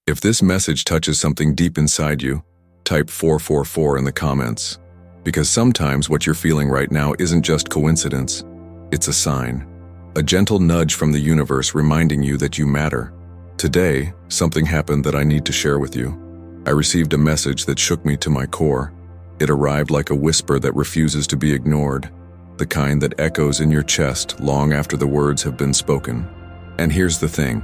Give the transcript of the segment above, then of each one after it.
If this message touches something deep inside you, type 444 in the comments. Because sometimes what you're feeling right now isn't just coincidence, it's a sign. A gentle nudge from the universe reminding you that you matter. Today, something happened that I need to share with you. I received a message that shook me to my core. It arrived like a whisper that refuses to be ignored, the kind that echoes in your chest long after the words have been spoken. And here's the thing,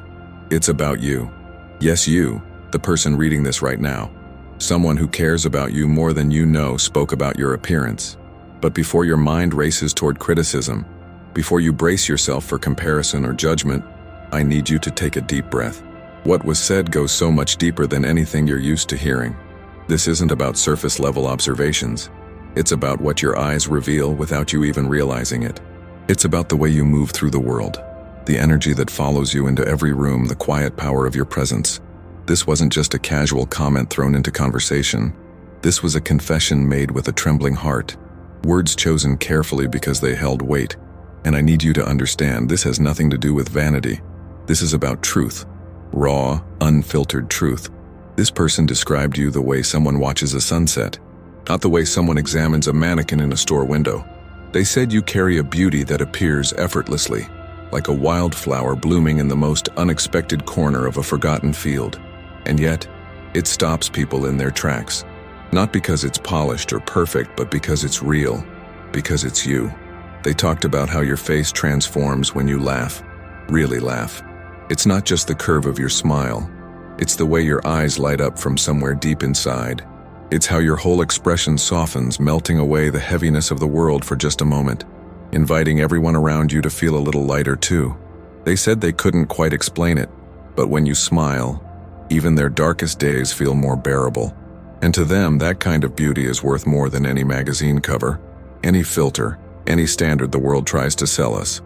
it's about you. Yes, you, the person reading this right now. Someone who cares about you more than you know spoke about your appearance. But before your mind races toward criticism, before you brace yourself for comparison or judgment, I need you to take a deep breath. What was said goes so much deeper than anything you're used to hearing. This isn't about surface-level observations. It's about what your eyes reveal without you even realizing it. It's about the way you move through the world, the energy that follows you into every room, the quiet power of your presence. This wasn't just a casual comment thrown into conversation. This was a confession made with a trembling heart, words chosen carefully because they held weight. And I need you to understand, this has nothing to do with vanity. This is about truth, raw, unfiltered truth. This person described you the way someone watches a sunset, not the way someone examines a mannequin in a store window. They said you carry a beauty that appears effortlessly, like a wildflower blooming in the most unexpected corner of a forgotten field. And yet, it stops people in their tracks. Not because it's polished or perfect, but because it's real, because it's you. They talked about how your face transforms when you laugh, really laugh. It's not just the curve of your smile. It's the way your eyes light up from somewhere deep inside. It's how your whole expression softens, melting away the heaviness of the world for just a moment, inviting everyone around you to feel a little lighter too. They said they couldn't quite explain it, but when you smile, even their darkest days feel more bearable. And to them, that kind of beauty is worth more than any magazine cover, any filter, any standard the world tries to sell us.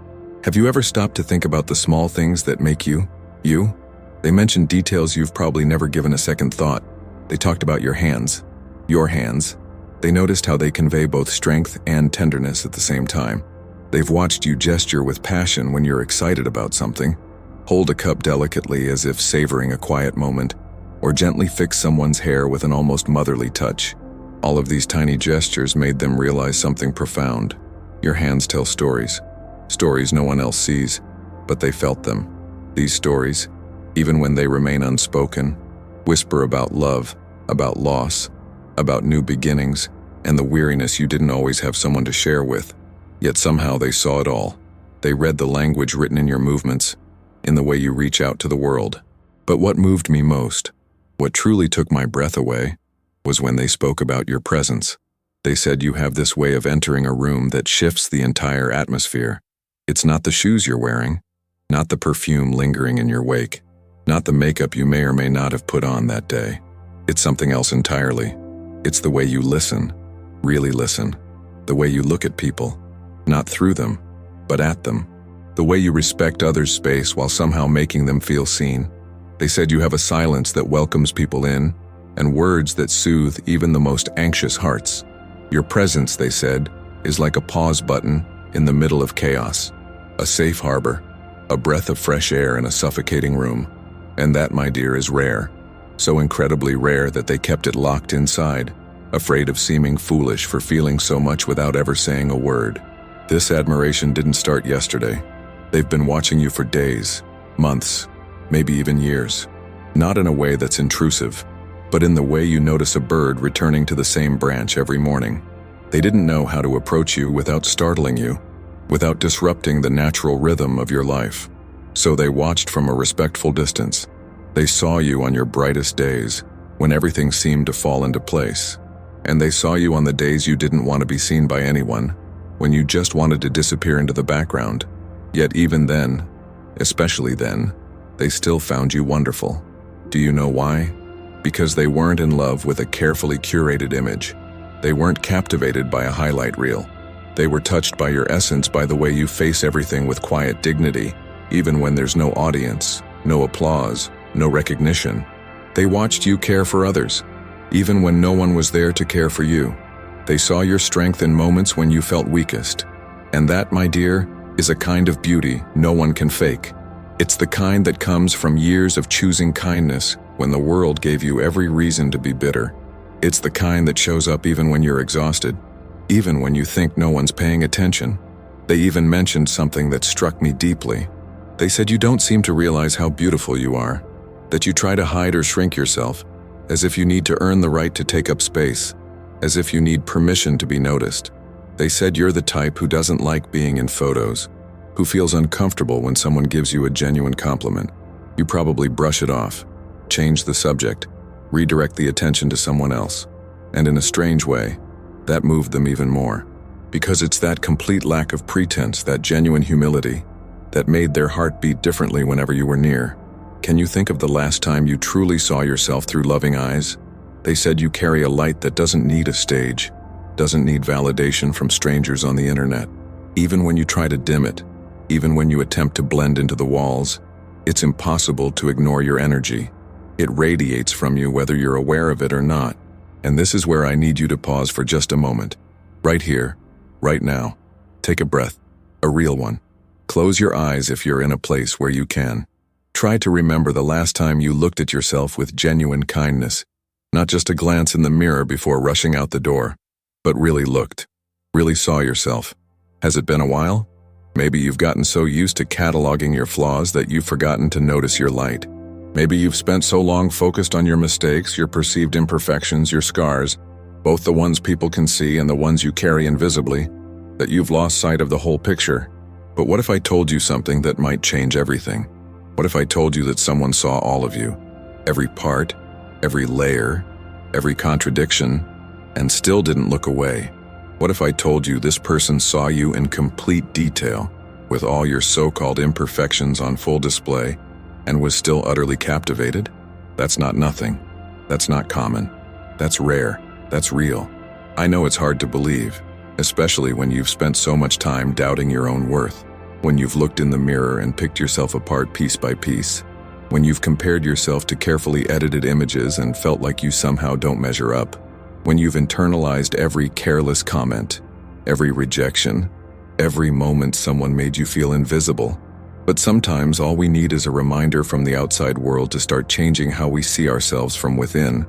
Have you ever stopped to think about the small things that make you, you? They mentioned details you've probably never given a second thought. They talked about your hands. Your hands. They noticed how they convey both strength and tenderness at the same time. They've watched you gesture with passion when you're excited about something, hold a cup delicately as if savoring a quiet moment, or gently fix someone's hair with an almost motherly touch. All of these tiny gestures made them realize something profound. Your hands tell stories. Stories no one else sees, but they felt them. These stories, even when they remain unspoken, whisper about love, about loss, about new beginnings, and the weariness you didn't always have someone to share with. Yet somehow they saw it all. They read the language written in your movements, in the way you reach out to the world. But what moved me most, what truly took my breath away, was when they spoke about your presence. They said you have this way of entering a room that shifts the entire atmosphere. It's not the shoes you're wearing, not the perfume lingering in your wake, not the makeup you may or may not have put on that day. It's something else entirely. It's the way you listen, really listen. The way you look at people, not through them, but at them. The way you respect others' space while somehow making them feel seen. They said you have a silence that welcomes people in, and words that soothe even the most anxious hearts. Your presence, they said, is like a pause button in the middle of chaos. A safe harbor, a breath of fresh air in a suffocating room. And that, my dear, is rare. So incredibly rare that they kept it locked inside, afraid of seeming foolish for feeling so much without ever saying a word. This admiration didn't start yesterday. They've been watching you for days, months, maybe even years. Not in a way that's intrusive, but in the way you notice a bird returning to the same branch every morning. They didn't know how to approach you without startling you, without disrupting the natural rhythm of your life. So they watched from a respectful distance. They saw you on your brightest days, when everything seemed to fall into place. And they saw you on the days you didn't want to be seen by anyone, when you just wanted to disappear into the background. Yet even then, especially then, they still found you wonderful. Do you know why? Because they weren't in love with a carefully curated image. They weren't captivated by a highlight reel. They were touched by your essence, by the way you face everything with quiet dignity, even when there's no audience, no applause, no recognition. They watched you care for others, even when no one was there to care for you. They saw your strength in moments when you felt weakest. And that, my dear, is a kind of beauty no one can fake. It's the kind that comes from years of choosing kindness when the world gave you every reason to be bitter. It's the kind that shows up even when you're exhausted, even when you think no one's paying attention. They even mentioned something that struck me deeply. They said you don't seem to realize how beautiful you are, that you try to hide or shrink yourself, as if you need to earn the right to take up space, as if you need permission to be noticed. They said you're the type who doesn't like being in photos, who feels uncomfortable when someone gives you a genuine compliment. You probably brush it off, change the subject, redirect the attention to someone else. And in a strange way, that moved them even more. Because it's that complete lack of pretense, that genuine humility, that made their heart beat differently whenever you were near. Can you think of the last time you truly saw yourself through loving eyes? They said you carry a light that doesn't need a stage, doesn't need validation from strangers on the internet. Even when you try to dim it, even when you attempt to blend into the walls, it's impossible to ignore your energy. It radiates from you whether you're aware of it or not. And this is where I need you to pause for just a moment. Right here, right now. Take a breath, a real one. Close your eyes if you're in a place where you can. Try to remember the last time you looked at yourself with genuine kindness, not just a glance in the mirror before rushing out the door, but really looked, really saw yourself. Has it been a while? Maybe you've gotten so used to cataloging your flaws that you've forgotten to notice your light. Maybe you've spent so long focused on your mistakes, your perceived imperfections, your scars, both the ones people can see and the ones you carry invisibly, that you've lost sight of the whole picture. But what if I told you something that might change everything? What if I told you that someone saw all of you, every part, every layer, every contradiction, and still didn't look away? What if I told you this person saw you in complete detail, with all your so-called imperfections on full display, and was still utterly captivated? That's not nothing. That's not common. That's rare. That's real. I know it's hard to believe, especially when you've spent so much time doubting your own worth, when you've looked in the mirror and picked yourself apart piece by piece, when you've compared yourself to carefully edited images and felt like you somehow don't measure up, when you've internalized every careless comment, every rejection, every moment someone made you feel invisible. But sometimes all we need is a reminder from the outside world to start changing how we see ourselves from within.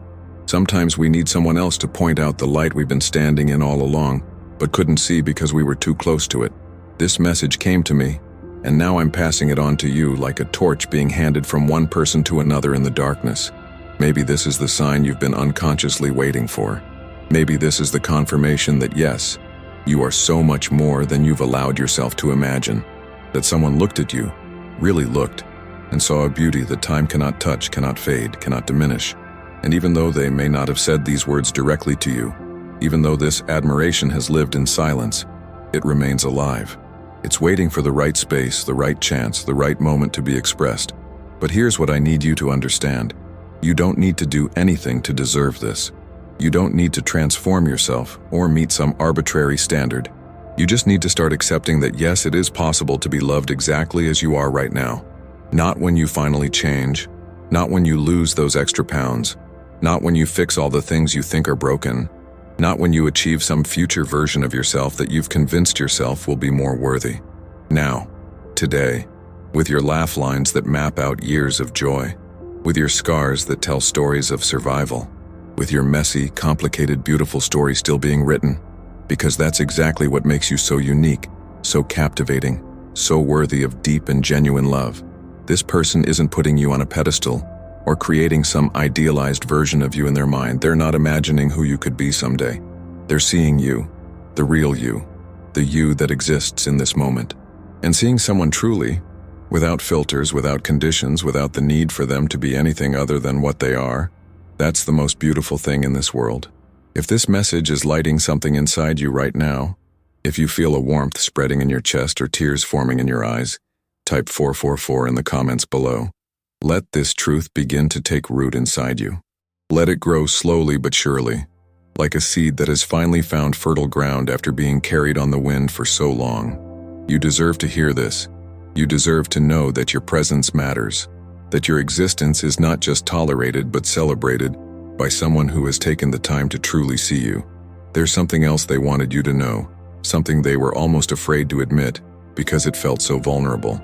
Sometimes we need someone else to point out the light we've been standing in all along, but couldn't see because we were too close to it. This message came to me, and now I'm passing it on to you like a torch being handed from one person to another in the darkness. Maybe this is the sign you've been unconsciously waiting for. Maybe this is the confirmation that yes, you are so much more than you've allowed yourself to imagine. That someone looked at you, really looked, and saw a beauty that time cannot touch, cannot fade, cannot diminish. And even though they may not have said these words directly to you, even though this admiration has lived in silence, it remains alive. It's waiting for the right space, the right chance, the right moment to be expressed. But here's what I need you to understand. You don't need to do anything to deserve this. You don't need to transform yourself or meet some arbitrary standard. You just need to start accepting that yes, it is possible to be loved exactly as you are right now. Not when you finally change, not when you lose those extra pounds, not when you fix all the things you think are broken, not when you achieve some future version of yourself that you've convinced yourself will be more worthy. Now, today, with your laugh lines that map out years of joy, with your scars that tell stories of survival, with your messy, complicated, beautiful story still being written, because that's exactly what makes you so unique, so captivating, so worthy of deep and genuine love. This person isn't putting you on a pedestal or creating some idealized version of you in their mind. They're not imagining who you could be someday. They're seeing you, the real you, the you that exists in this moment. And seeing someone truly, without filters, without conditions, without the need for them to be anything other than what they are, that's the most beautiful thing in this world. If this message is lighting something inside you right now, if you feel a warmth spreading in your chest or tears forming in your eyes, type 444 in the comments below. Let this truth begin to take root inside you. Let it grow slowly but surely, like a seed that has finally found fertile ground after being carried on the wind for so long. You deserve to hear this. You deserve to know that your presence matters, that your existence is not just tolerated but celebrated by someone who has taken the time to truly see you. There's something else they wanted you to know, something they were almost afraid to admit because it felt so vulnerable.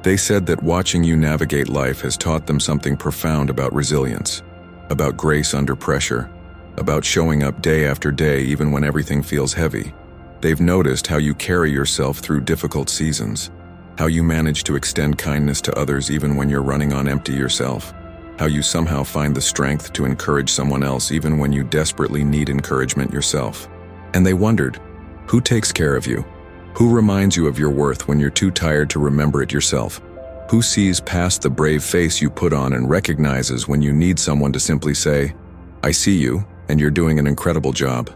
They said that watching you navigate life has taught them something profound about resilience, about grace under pressure, about showing up day after day even when everything feels heavy. They've noticed how you carry yourself through difficult seasons, how you manage to extend kindness to others even when you're running on empty yourself, how you somehow find the strength to encourage someone else even when you desperately need encouragement yourself. And they wondered, who takes care of you? Who reminds you of your worth when you're too tired to remember it yourself? Who sees past the brave face you put on and recognizes when you need someone to simply say, "I see you, and you're doing an incredible job"?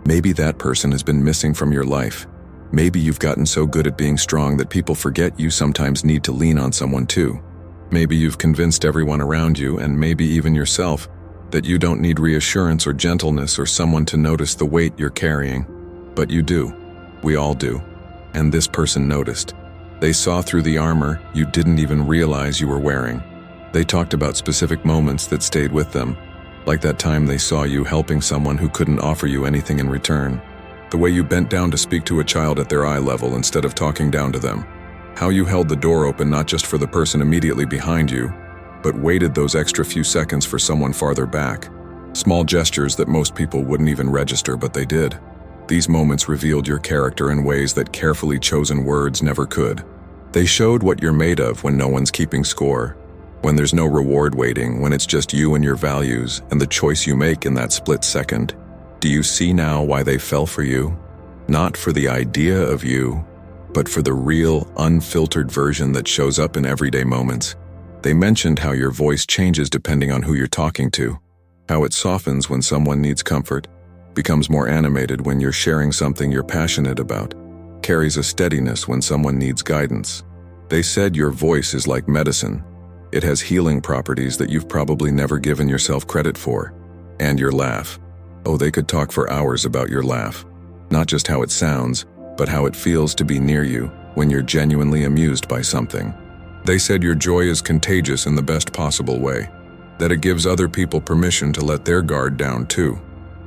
Maybe that person has been missing from your life. Maybe you've gotten so good at being strong that people forget you sometimes need to lean on someone too. Maybe you've convinced everyone around you, and maybe even yourself, that you don't need reassurance or gentleness or someone to notice the weight you're carrying. But you do. We all do. And this person noticed. They saw through the armor you didn't even realize you were wearing. They talked about specific moments that stayed with them, like that time they saw you helping someone who couldn't offer you anything in return. The way you bent down to speak to a child at their eye level instead of talking down to them. How you held the door open not just for the person immediately behind you, but waited those extra few seconds for someone farther back. Small gestures that most people wouldn't even register, but they did. These moments revealed your character in ways that carefully chosen words never could. They showed what you're made of when no one's keeping score, when there's no reward waiting, when it's just you and your values and the choice you make in that split second. Do you see now why they fell for you? Not for the idea of you, but for the real, unfiltered version that shows up in everyday moments. They mentioned how your voice changes depending on who you're talking to, how it softens when someone needs comfort, becomes more animated when you're sharing something you're passionate about, carries a steadiness when someone needs guidance. They said your voice is like medicine. It has healing properties that you've probably never given yourself credit for. And your laugh. Oh, they could talk for hours about your laugh. Not just how it sounds, but how it feels to be near you when you're genuinely amused by something. They said your joy is contagious in the best possible way, that it gives other people permission to let their guard down too.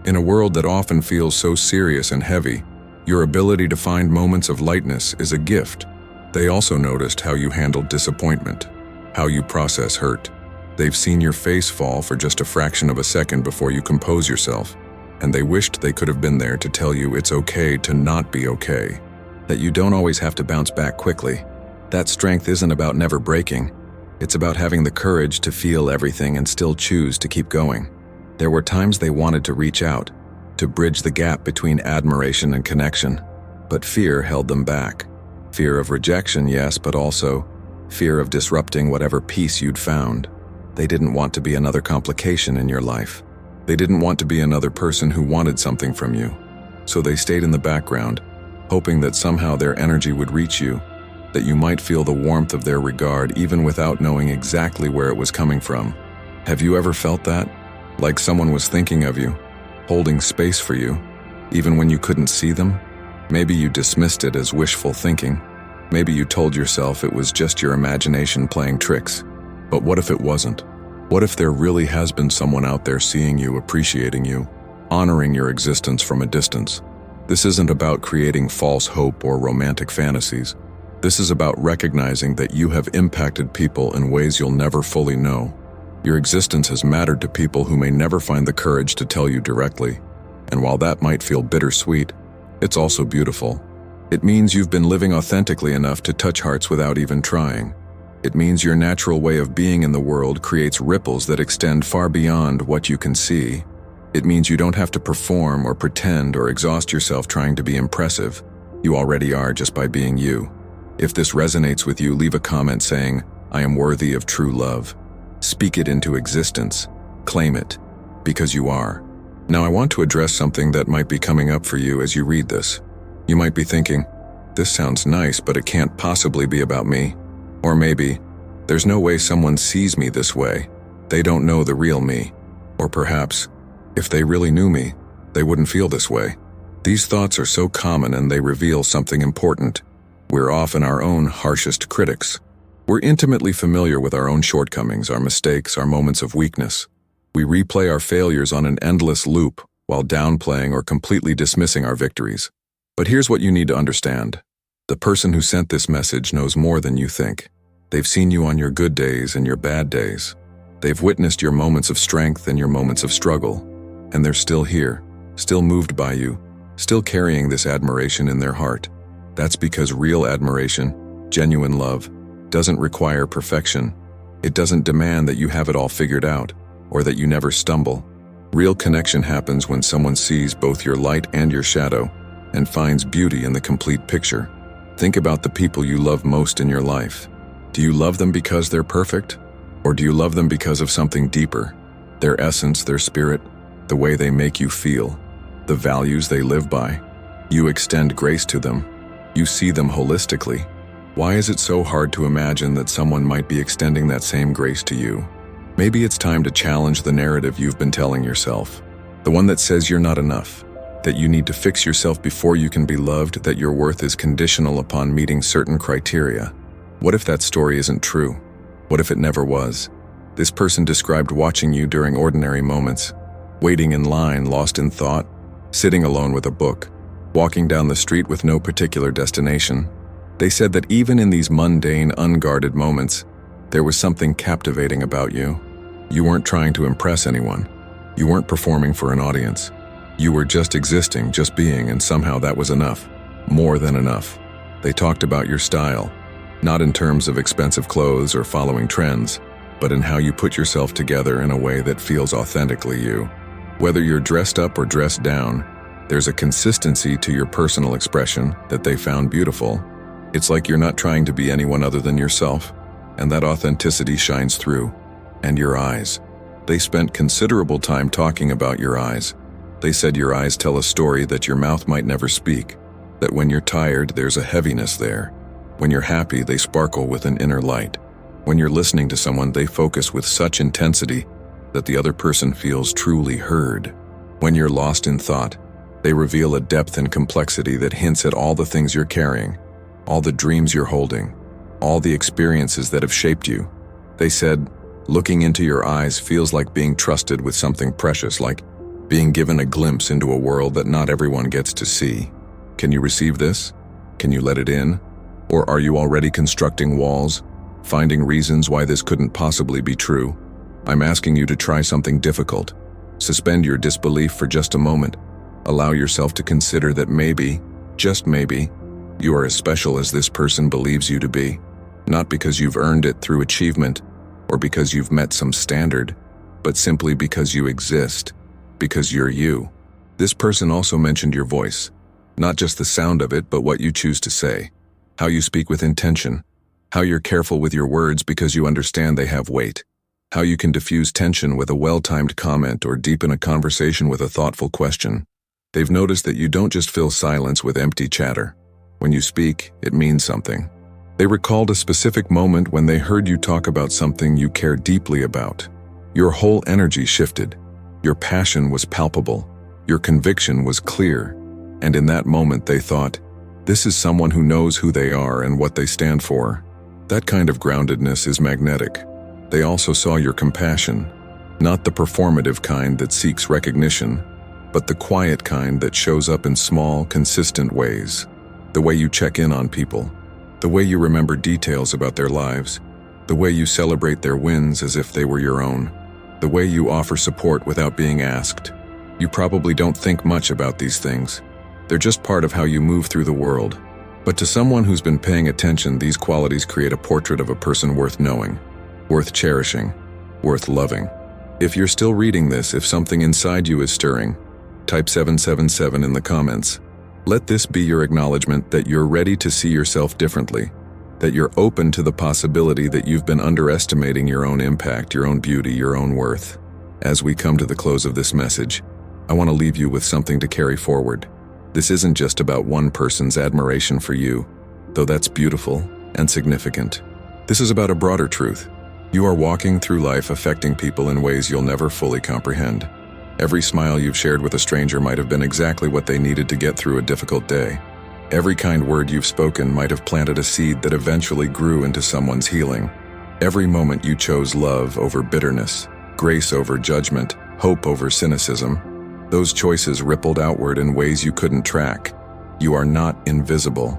In a world that often feels so serious and heavy, your ability to find moments of lightness is a gift. They also noticed how you handled disappointment, how you process hurt. They've seen your face fall for just a fraction of a second before you compose yourself, and they wished they could have been there to tell you it's okay to not be okay, that you don't always have to bounce back quickly. That strength isn't about never breaking. It's about having the courage to feel everything and still choose to keep going. There were times they wanted to reach out, to bridge the gap between admiration and connection, but fear held them back. Fear of rejection, yes, but also fear of disrupting whatever peace you'd found. They didn't want to be another complication in your life. They didn't want to be another person who wanted something from you. So they stayed in the background, hoping that somehow their energy would reach you, that you might feel the warmth of their regard even without knowing exactly where it was coming from. Have you ever felt that? Like someone was thinking of you, holding space for you, even when you couldn't see them? Maybe you dismissed it as wishful thinking. Maybe you told yourself it was just your imagination playing tricks. But what if it wasn't? What if there really has been someone out there seeing you, appreciating you, honoring your existence from a distance? This isn't about creating false hope or romantic fantasies. This is about recognizing that you have impacted people in ways you'll never fully know. Your existence has mattered to people who may never find the courage to tell you directly. And while that might feel bittersweet, it's also beautiful. It means you've been living authentically enough to touch hearts without even trying. It means your natural way of being in the world creates ripples that extend far beyond what you can see. It means you don't have to perform or pretend or exhaust yourself trying to be impressive. You already are just by being you. If this resonates with you, leave a comment saying, "I am worthy of true love." Speak it into existence. Claim it, because you are. Now I want to address something that might be coming up for you as you read this. You might be thinking, this sounds nice, but it can't possibly be about me. Or maybe, there's no way someone sees me this way. They don't know the real me. Or perhaps, if they really knew me, they wouldn't feel this way. These thoughts are so common and they reveal something important. We're often our own harshest critics. We're intimately familiar with our own shortcomings, our mistakes, our moments of weakness. We replay our failures on an endless loop while downplaying or completely dismissing our victories. But here's what you need to understand. The person who sent this message knows more than you think. They've seen you on your good days and your bad days. They've witnessed your moments of strength and your moments of struggle. And they're still here, still moved by you, still carrying this admiration in their heart. That's because real admiration, genuine love, doesn't require perfection. It doesn't demand that you have it all figured out, or that you never stumble. Real connection happens when someone sees both your light and your shadow, and finds beauty in the complete picture. Think about the people you love most in your life. Do you love them because they're perfect? Or do you love them because of something deeper? Their essence, their spirit, the way they make you feel, the values they live by. You extend grace to them. You see them holistically. Why is it so hard to imagine that someone might be extending that same grace to you? Maybe it's time to challenge the narrative you've been telling yourself. The one that says you're not enough, that you need to fix yourself before you can be loved, that your worth is conditional upon meeting certain criteria. What if that story isn't true? What if it never was? This person described watching you during ordinary moments, waiting in line, lost in thought, sitting alone with a book, walking down the street with no particular destination. They said that even in these mundane, unguarded moments, there was something captivating about you. You weren't trying to impress anyone. You weren't performing for an audience. You were just existing, just being, and somehow that was enough. More than enough. They talked about your style, not in terms of expensive clothes or following trends, but in how you put yourself together in a way that feels authentically you. Whether you're dressed up or dressed down, there's a consistency to your personal expression that they found beautiful. It's like you're not trying to be anyone other than yourself, and that authenticity shines through. And your eyes. They spent considerable time talking about your eyes. They said your eyes tell a story that your mouth might never speak, that when you're tired, there's a heaviness there. When you're happy, they sparkle with an inner light. When you're listening to someone, they focus with such intensity that the other person feels truly heard. When you're lost in thought, they reveal a depth and complexity that hints at all the things you're carrying, all the dreams you're holding, all the experiences that have shaped you. They said, looking into your eyes feels like being trusted with something precious, like being given a glimpse into a world that not everyone gets to see. Can you receive this? Can you let it in? Or are you already constructing walls, finding reasons why this couldn't possibly be true? I'm asking you to try something difficult. Suspend your disbelief for just a moment. Allow yourself to consider that maybe, just maybe, you are as special as this person believes you to be. Not because you've earned it through achievement or because you've met some standard, but simply because you exist, because you're you. This person also mentioned your voice, not just the sound of it, but what you choose to say. How you speak with intention, how you're careful with your words because you understand they have weight, how you can diffuse tension with a well-timed comment or deepen a conversation with a thoughtful question. They've noticed that you don't just fill silence with empty chatter. When you speak, it means something. They recalled a specific moment when they heard you talk about something you care deeply about. Your whole energy shifted. Your passion was palpable. Your conviction was clear. And in that moment they thought, this is someone who knows who they are and what they stand for. That kind of groundedness is magnetic. They also saw your compassion, not the performative kind that seeks recognition, but the quiet kind that shows up in small, consistent ways. The way you check in on people, the way you remember details about their lives, the way you celebrate their wins as if they were your own, the way you offer support without being asked. You probably don't think much about these things. They're just part of how you move through the world. But to someone who's been paying attention, these qualities create a portrait of a person worth knowing, worth cherishing, worth loving. If you're still reading this, if something inside you is stirring, type 777 in the comments. Let this be your acknowledgement that you're ready to see yourself differently, that you're open to the possibility that you've been underestimating your own impact, your own beauty, your own worth. As we come to the close of this message, I want to leave you with something to carry forward. This isn't just about one person's admiration for you, though that's beautiful and significant. This is about a broader truth. You are walking through life affecting people in ways you'll never fully comprehend. Every smile you've shared with a stranger might have been exactly what they needed to get through a difficult day. Every kind word you've spoken might have planted a seed that eventually grew into someone's healing. Every moment you chose love over bitterness, grace over judgment, hope over cynicism. Those choices rippled outward in ways you couldn't track. You are not invisible.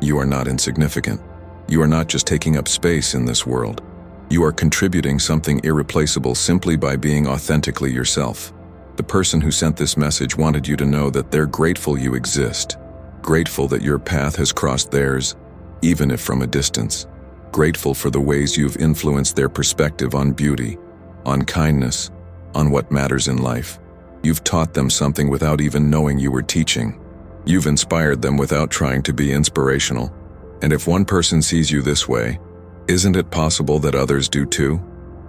You are not insignificant. You are not just taking up space in this world. You are contributing something irreplaceable simply by being authentically yourself. The person who sent this message wanted you to know that they're grateful you exist, grateful that your path has crossed theirs, even if from a distance, grateful for the ways you've influenced their perspective on beauty, on kindness, on what matters in life. You've taught them something without even knowing you were teaching. You've inspired them without trying to be inspirational. And if one person sees you this way, isn't it possible that others do too?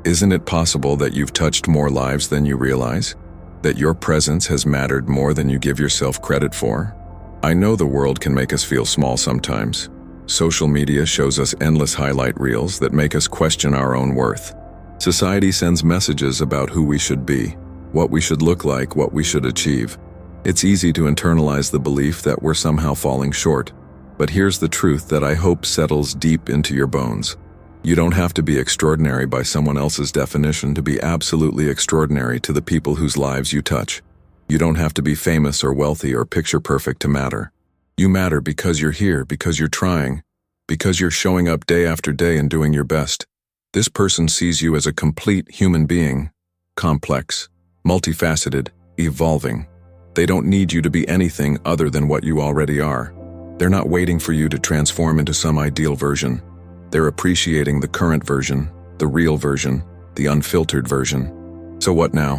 Isn't it possible that you've touched more lives than you realize? That your presence has mattered more than you give yourself credit for? I know the world can make us feel small sometimes. Social media shows us endless highlight reels that make us question our own worth. Society sends messages about who we should be, what we should look like, what we should achieve. It's easy to internalize the belief that we're somehow falling short. But here's the truth that I hope settles deep into your bones. You don't have to be extraordinary by someone else's definition to be absolutely extraordinary to the people whose lives you touch. You don't have to be famous or wealthy or picture perfect to matter. You matter because you're here, because you're trying, because you're showing up day after day and doing your best. This person sees you as a complete human being, complex, multifaceted, evolving. They don't need you to be anything other than what you already are. They're not waiting for you to transform into some ideal version. They're appreciating the current version, the real version, the unfiltered version. So what now?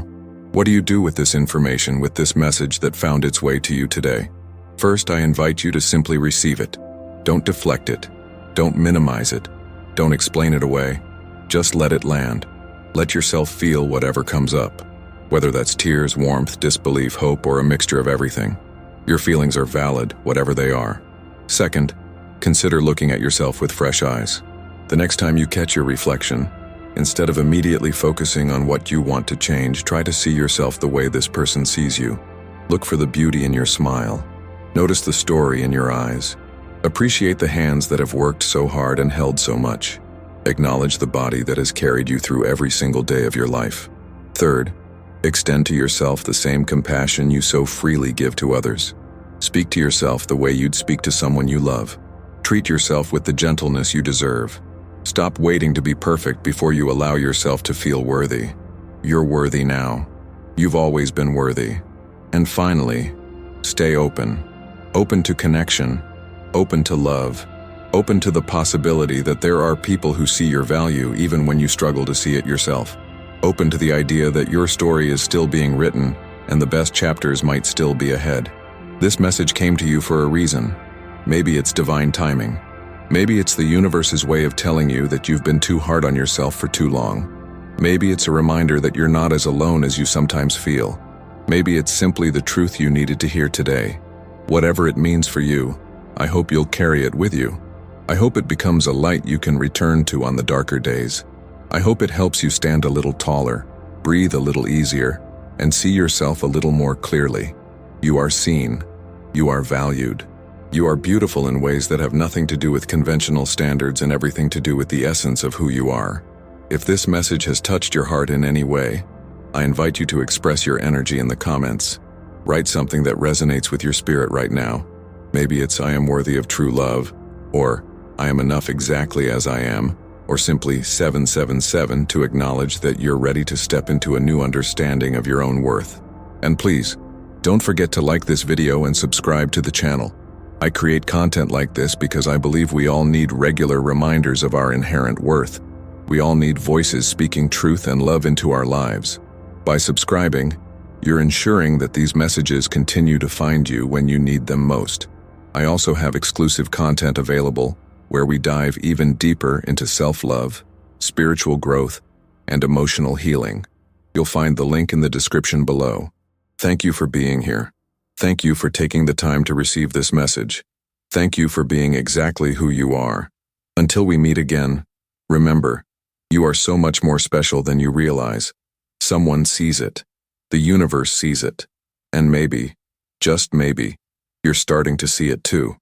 What do you do with this information, with this message that found its way to you today? First, I invite you to simply receive it. Don't deflect it. Don't minimize it. Don't explain it away. Just let it land. Let yourself feel whatever comes up, whether that's tears, warmth, disbelief, hope, or a mixture of everything. Your feelings are valid, whatever they are. Second, consider looking at yourself with fresh eyes. The next time you catch your reflection, instead of immediately focusing on what you want to change, try to see yourself the way this person sees you. Look for the beauty in your smile. Notice the story in your eyes. Appreciate the hands that have worked so hard and held so much. Acknowledge the body that has carried you through every single day of your life. Third, extend to yourself the same compassion you so freely give to others. Speak to yourself the way you'd speak to someone you love. Treat yourself with the gentleness you deserve. Stop waiting to be perfect before you allow yourself to feel worthy. You're worthy now. You've always been worthy. And finally, stay open. Open to connection. Open to love. Open to the possibility that there are people who see your value even when you struggle to see it yourself. Open to the idea that your story is still being written and the best chapters might still be ahead. This message came to you for a reason. Maybe it's divine timing. Maybe it's the universe's way of telling you that you've been too hard on yourself for too long. Maybe it's a reminder that you're not as alone as you sometimes feel. Maybe it's simply the truth you needed to hear today. Whatever it means for you, I hope you'll carry it with you. I hope it becomes a light you can return to on the darker days. I hope it helps you stand a little taller, breathe a little easier, and see yourself a little more clearly. You are seen. You are valued. You are beautiful in ways that have nothing to do with conventional standards and everything to do with the essence of who you are. If this message has touched your heart in any way, I invite you to express your energy in the comments. Write something that resonates with your spirit right now. Maybe it's "I am worthy of true love," or "I am enough exactly as I am," or simply 777 to acknowledge that you're ready to step into a new understanding of your own worth. And please, don't forget to like this video and subscribe to the channel. I create content like this because I believe we all need regular reminders of our inherent worth. We all need voices speaking truth and love into our lives. By subscribing, you're ensuring that these messages continue to find you when you need them most. I also have exclusive content available where we dive even deeper into self-love, spiritual growth, and emotional healing. You'll find the link in the description below. Thank you for being here. Thank you for taking the time to receive this message. Thank you for being exactly who you are. Until we meet again, remember, you are so much more special than you realize. Someone sees it. The universe sees it. And maybe, just maybe, you're starting to see it too.